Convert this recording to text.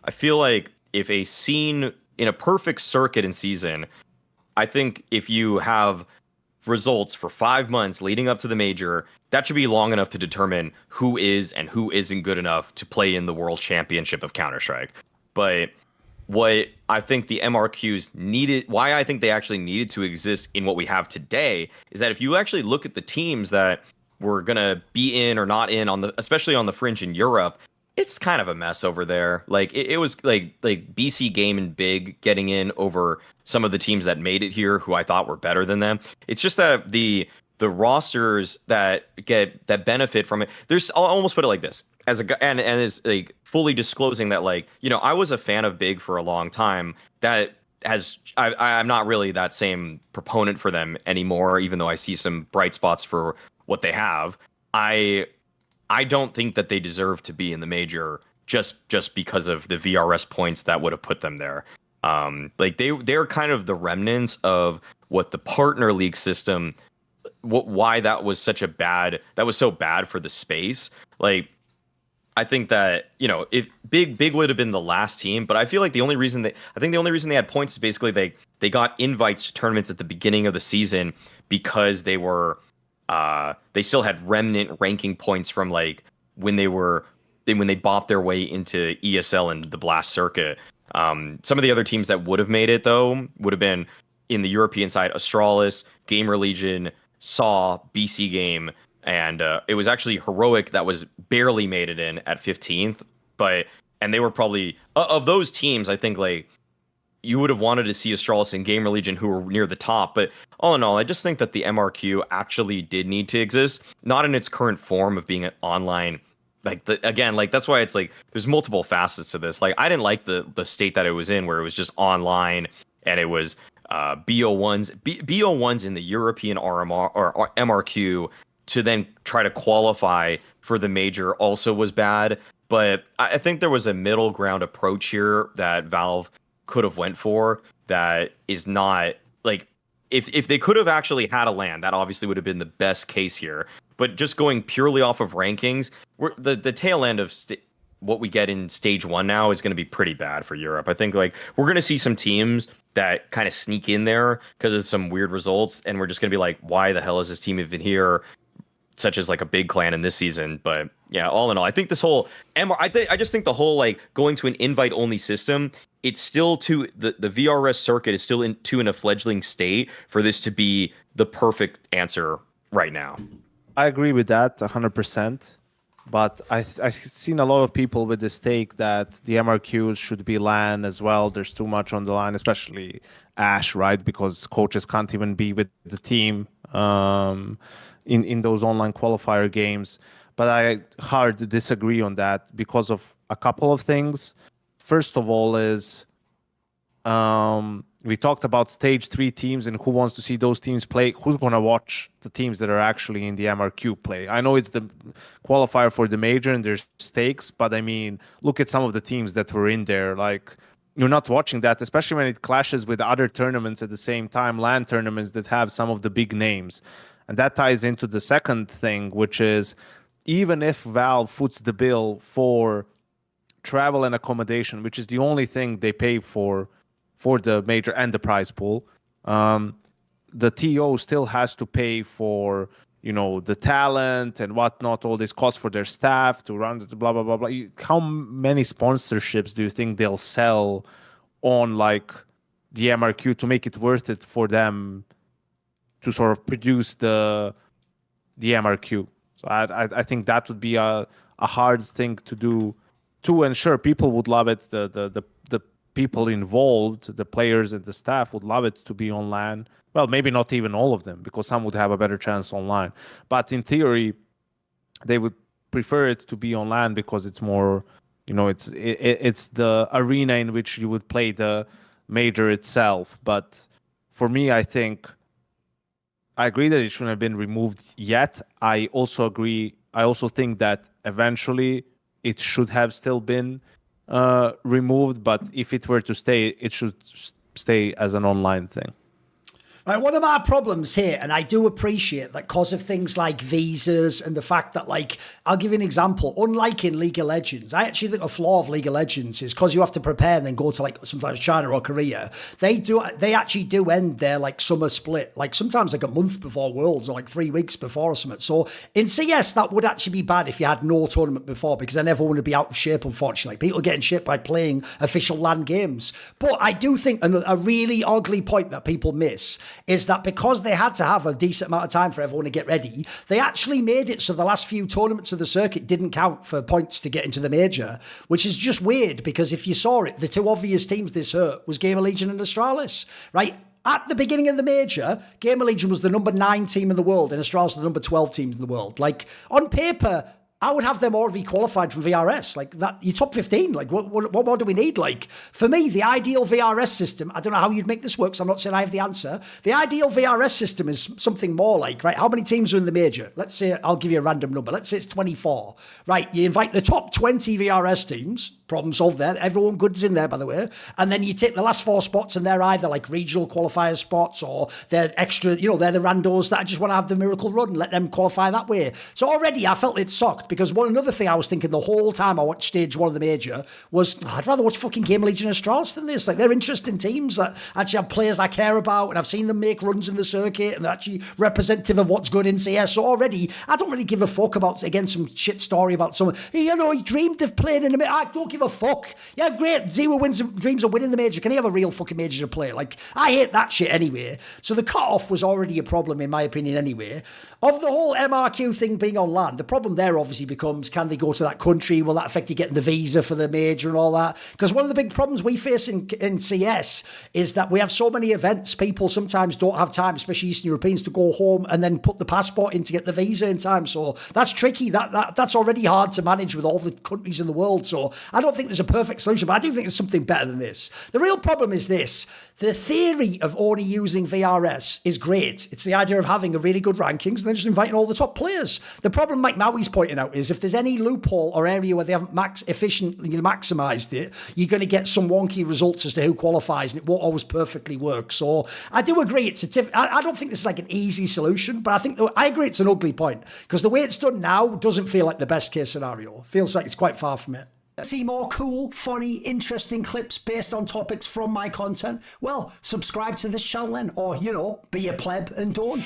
I feel like if a scene in a perfect circuit and season, I think if you have results for 5 months leading up to the major, that should be long enough to determine who is and who isn't good enough to play in the World Championship of Counter-Strike. But what I think the MRQs needed, why I think they actually needed to exist in what we have today, is that if you actually look at the teams that were gonna be in or not in on the, especially on the fringe in Europe, it's kind of a mess over there. Like it was like BC Game and Big getting in over some of the teams that made it here, who I thought were better than them. It's just that the rosters that benefit from it. I'll almost put it like this, as a guy, and is like fully disclosing that, like, I was a fan of Big for a long time. That I'm not really that same proponent for them anymore, even though I see some bright spots for what they have. I don't think that they deserve to be in the major just because of the VRS points that would have put them there. Like they're kind of the remnants of what the partner league system, why that was so bad for the space. Like, I think that, if Big would have been the last team, but I feel like the only reason they had points is basically they got invites to tournaments at the beginning of the season because they still had remnant ranking points from like when they bopped their way into ESL and the Blast circuit. Some of the other teams that would have made it though would have been in the European side: Astralis, Gamer Legion, Saw, BC Game, and it was actually Heroic that was barely made it in at 15th. And they were probably of those teams, I think, like, you would have wanted to see Astralis and Gamer Legion, who were near the top. But all in all, I just think that the MRQ actually did need to exist, not in its current form of being an online. That's why it's like there's multiple facets to this. Like, I didn't like the state that it was in, where it was just online and it was BO1s in the European RMR or MRQ to then try to qualify for the major also was bad. But I think there was a middle ground approach here that Valve could have went for, that is not like, if they could have actually had a LAN, that obviously would have been the best case here. But just going purely off of rankings, the tail end of what we get in stage 1 now is going to be pretty bad for Europe. I think, like, we're going to see some teams that kind of sneak in there because of some weird results, and we're just going to be like, why the hell is this team even here? Such as like a Big Clan in this season. But yeah, all in all, I think this whole I just think the whole, like, going to an invite only system, it's still the VRS circuit is still in a fledgling state for this to be the perfect answer right now. I agree with that 100%. But I've seen a lot of people with this take that the MRQs should be LAN as well. There's too much on the line, especially Ash, right? Because coaches can't even be with the team in those online qualifier games. But I hard to disagree on that because of a couple of things. First of all is we talked about stage 3 teams and who wants to see those teams play. Who's going to watch the teams that are actually in the MRQ play? I know it's the qualifier for the major and there's stakes, but I mean, look at some of the teams that were in there. Like, you're not watching that, especially when it clashes with other tournaments at the same time, LAN tournaments that have some of the big names. And that ties into the second thing, which is, even if Valve foots the bill for travel and accommodation, which is the only thing they pay for the major and the prize pool, the TO still has to pay for, the talent and whatnot, all this cost for their staff to run the blah, blah, blah, blah. How many sponsorships do you think they'll sell on, like, the MRQ to make it worth it for them to sort of produce the MRQ? So I think that would be a hard thing to do too. And sure, people would love it. The people involved, the players and the staff, would love it to be on LAN. Well, maybe not even all of them, because some would have a better chance online. But in theory, they would prefer it to be on LAN because it's more, it's the arena in which you would play the major itself. But for me, I agree that it shouldn't have been removed yet. I also think that eventually it should have still been removed, but if it were to stay, it should stay as an online thing. Right, one of my problems here, and I do appreciate that because of things like visas and the fact that, like, I'll give you an example. Unlike in League of Legends, I actually think a flaw of League of Legends is because you have to prepare and then go to, like, sometimes China or Korea. They actually do end their, like, summer split, like, sometimes like a month before Worlds or like 3 weeks before or something. So in CS, that would actually be bad if you had no tournament before, because then everyone would be out of shape, unfortunately. People getting shit by playing official LAN games. But I do think a really ugly point that people miss is that because they had to have a decent amount of time for everyone to get ready, they actually made it so the last few tournaments of the circuit didn't count for points to get into the major, which is just weird, because if you saw it, the two obvious teams this hurt was Gamer Legion and Astralis, right? At the beginning of the major, Gamer Legion was the number 9 team in the world and Astralis was the number 12 team in the world. Like, on paper, I would have them already qualified from VRS. Like, that, you top 15. Like, what more do we need? Like, for me, the ideal VRS system, I don't know how you'd make this work, so I'm not saying I have the answer. The ideal VRS system is something more like, right, how many teams are in the major? Let's say, I'll give you a random number. Let's say it's 24. Right, you invite the top 20 VRS teams, problem solved there. Everyone good's in there, by the way. And then you take the last 4 spots, and they're either like regional qualifier spots, or they're extra, they're the randos that I just want to have the miracle run, let them qualify that way. So already I felt it sucked, because another thing I was thinking the whole time I watched stage 1 of the major was, I'd rather watch fucking Gamer Legion and Astralis than this. Like, they're interesting teams that actually have players I care about, and I've seen them make runs in the circuit, and they're actually representative of what's good in CS. So already, I don't really give a fuck about, again, some shit story about someone, he dreamed of playing in the major. I don't give a fuck. Yeah, great. Zero dreams of winning the major. Can he have a real fucking major to play? Like, I hate that shit anyway. So the cut-off was already a problem, in my opinion, anyway. Of the whole MRQ thing being on LAN, the problem there obviously becomes, can they go to that country? Will that affect you getting the visa for the major and all that? Because one of the big problems we face in CS is that we have so many events, people sometimes don't have time, especially Eastern Europeans, to go home and then put the passport in to get the visa in time. So that's tricky. That's already hard to manage with all the countries in the world. So I don't think there's a perfect solution, but I do think there's something better than this. The real problem is this. The theory of only using VRS is great. It's the idea of having a really good rankings and then just inviting all the top players. The problem Mike Maui's pointing out is if there's any loophole or area where they haven't efficiently maximised it, you're going to get some wonky results as to who qualifies, and it won't always perfectly work. So I do agree. I don't think this is like an easy solution, but I agree it's an ugly point, because the way it's done now doesn't feel like the best case scenario. It feels like it's quite far from it. See more cool, funny, interesting clips based on topics from my content? Well, subscribe to this channel then, or, be a pleb and don't.